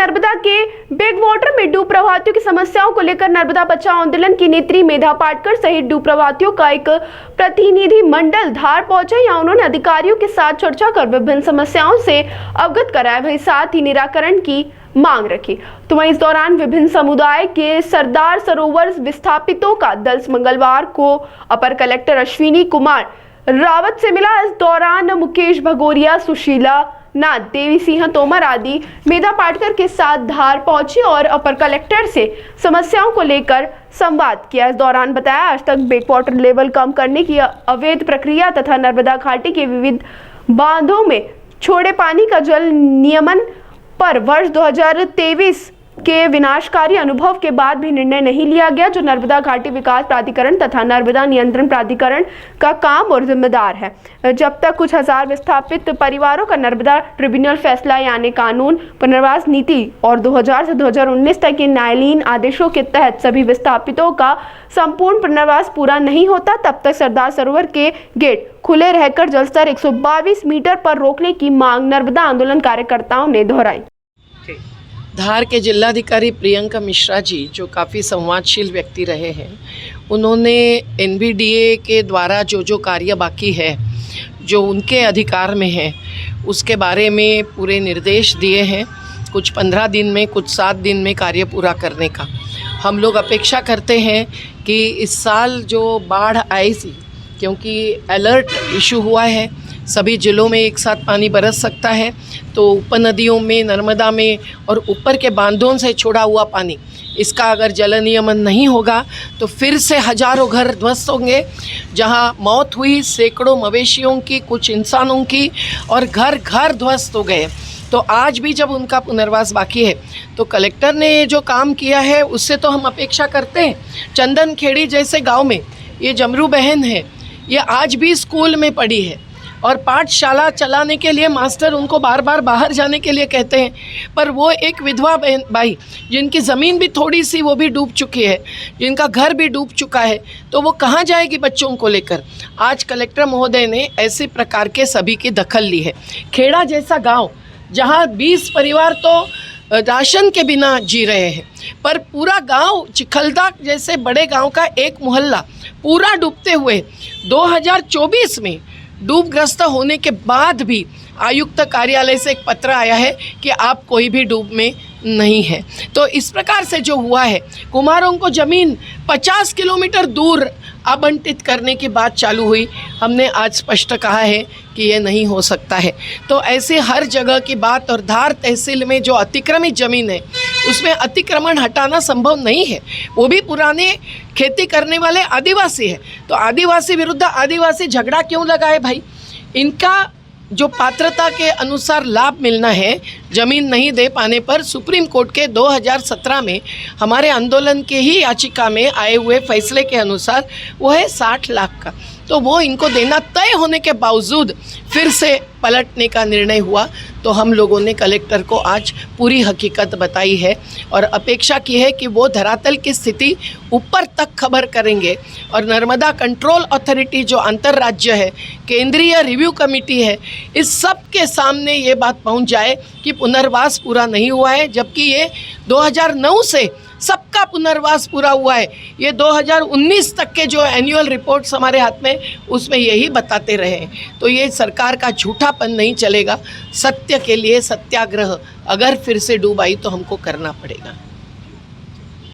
नर्मदा के back water में डूब प्रवासियों की समस्याओं को लेकर नर्मदा बचाओ आंदोलन की नेत्री मेधा पाटकर सहित डूब प्रवासियों का एक प्रतिनिधि मंडल धार पहुंचा। यहाँ उन्होंने अधिकारियों के साथ चर्चा कर विभिन्न समस्याओं से अवगत कराया, वही साथ ही निराकरण की मांग रखी। तो वहीं इस दौरान विभिन्न समुदाय के सरदार सरोवर विस्थापितों का दल मंगलवार को अपर कलेक्टर अश्विनी कुमार रावत से मिला। इस दौरान मुकेश भगोरिया, सुशीला नाथ, देवी सिंह तोमर आदि मेधा पाटकर के साथ धार पहुंचे और अपर कलेक्टर से समस्याओं को लेकर संवाद किया। इस दौरान बताया, आज तक बैक वाटर लेवल कम करने की अवैध प्रक्रिया तथा नर्मदा घाटी के विविध बांधों में छोड़े पानी का जल नियमन पर वर्ष 2023 के विनाशकारी अनुभव के बाद भी निर्णय नहीं लिया गया, जो नर्मदा घाटी विकास प्राधिकरण तथा नर्मदा नियंत्रण प्राधिकरण का काम और जिम्मेदार है। जब तक कुछ हजार विस्थापित परिवारों का नर्मदा ट्रिब्यूनल फैसला यानी कानून पुनर्वास नीति और 2000 से 2019 तक के न्यायालयीन आदेशों के तहत सभी विस्थापितों का संपूर्ण पुनर्वास पूरा नहीं होता, तब तक सरदार सरोवर के गेट खुले रहकर जलस्तर 122 मीटर पर रोकने की मांग नर्मदा आंदोलन कार्यकर्ताओं ने दोहराई। धार के जिलाधिकारी प्रियंका मिश्रा जी, जो काफ़ी संवादशील व्यक्ति रहे हैं, उन्होंने एनबीडीए के द्वारा जो कार्य बाकी है, जो उनके अधिकार में है, उसके बारे में पूरे निर्देश दिए हैं। कुछ 15 दिन में, कुछ 7 दिन में कार्य पूरा करने का हम लोग अपेक्षा करते हैं कि इस साल जो बाढ़ आई थी, क्योंकि अलर्ट इशू हुआ है, सभी जिलों में एक साथ पानी बरस सकता है, तो उपनदियों में, नर्मदा में और ऊपर के बांधों से छोड़ा हुआ पानी, इसका अगर जल नियमन नहीं होगा तो फिर से हजारों घर ध्वस्त होंगे। जहां मौत हुई सैकड़ों मवेशियों की, कुछ इंसानों की, और घर घर ध्वस्त हो गए। तो आज भी जब उनका पुनर्वास बाकी है, तो कलेक्टर ने जो काम किया है उससे तो हम अपेक्षा करते हैं। चंदन खेड़ी जैसे गाँव में ये जमरू बहन है, ये आज भी स्कूल में पढ़ी है और पाठशाला चलाने के लिए मास्टर उनको बार बार बाहर जाने के लिए कहते हैं, पर वो एक विधवा बहन भाई, जिनकी ज़मीन भी थोड़ी सी वो भी डूब चुकी है, जिनका घर भी डूब चुका है, तो वो कहाँ जाएगी बच्चों को लेकर। आज कलेक्टर महोदय ने ऐसे प्रकार के सभी की दखल ली है। खेड़ा जैसा गांव, जहां 20 परिवार तो राशन के बिना जी रहे हैं, पर पूरा गांव, चिखलदा जैसे बड़े गांव का एक मोहल्ला पूरा डूबते हुए 2024 में डूबग्रस्त होने के बाद भी आयुक्त कार्यालय से एक पत्र आया है कि आप कोई भी डूब में नहीं है। तो इस प्रकार से जो हुआ है, कुम्हारों को ज़मीन 50 किलोमीटर दूर आवंटित करने की बात चालू हुई। हमने आज स्पष्ट कहा है कि ये नहीं हो सकता है। तो ऐसे हर जगह की बात, और धार तहसील में जो अतिक्रमित ज़मीन है उसमें अतिक्रमण हटाना संभव नहीं है। वो भी पुराने खेती करने वाले आदिवासी है, तो आदिवासी विरुद्ध आदिवासी झगड़ा क्यों लगाए भाई? इनका जो पात्रता के अनुसार लाभ मिलना है, ज़मीन नहीं दे पाने पर सुप्रीम कोर्ट के 2017 में हमारे आंदोलन के ही याचिका में आए हुए फैसले के अनुसार वो है 60 लाख का, तो वो इनको देना तय होने के बावजूद फिर से पलटने का निर्णय हुआ। तो हम लोगों ने कलेक्टर को आज पूरी हकीकत बताई है और अपेक्षा की है कि वो धरातल की स्थिति ऊपर तक खबर करेंगे, और नर्मदा कंट्रोल अथॉरिटी जो अंतर्राज्य है, केंद्रीय रिव्यू कमेटी है, इस सब के सामने ये बात पहुंच जाए कि पुनर्वास पूरा नहीं हुआ है, जबकि ये 2009 से सबका पुनर्वास पूरा हुआ है। ये 2019 तक के जो एनुअल रिपोर्ट्स हमारे हाथ में, उसमें यही बताते रहे हैं। तो ये सरकार का झूठापन नहीं चलेगा। सत्य के लिए सत्याग्रह अगर फिर से डूब आई तो हमको करना पड़ेगा।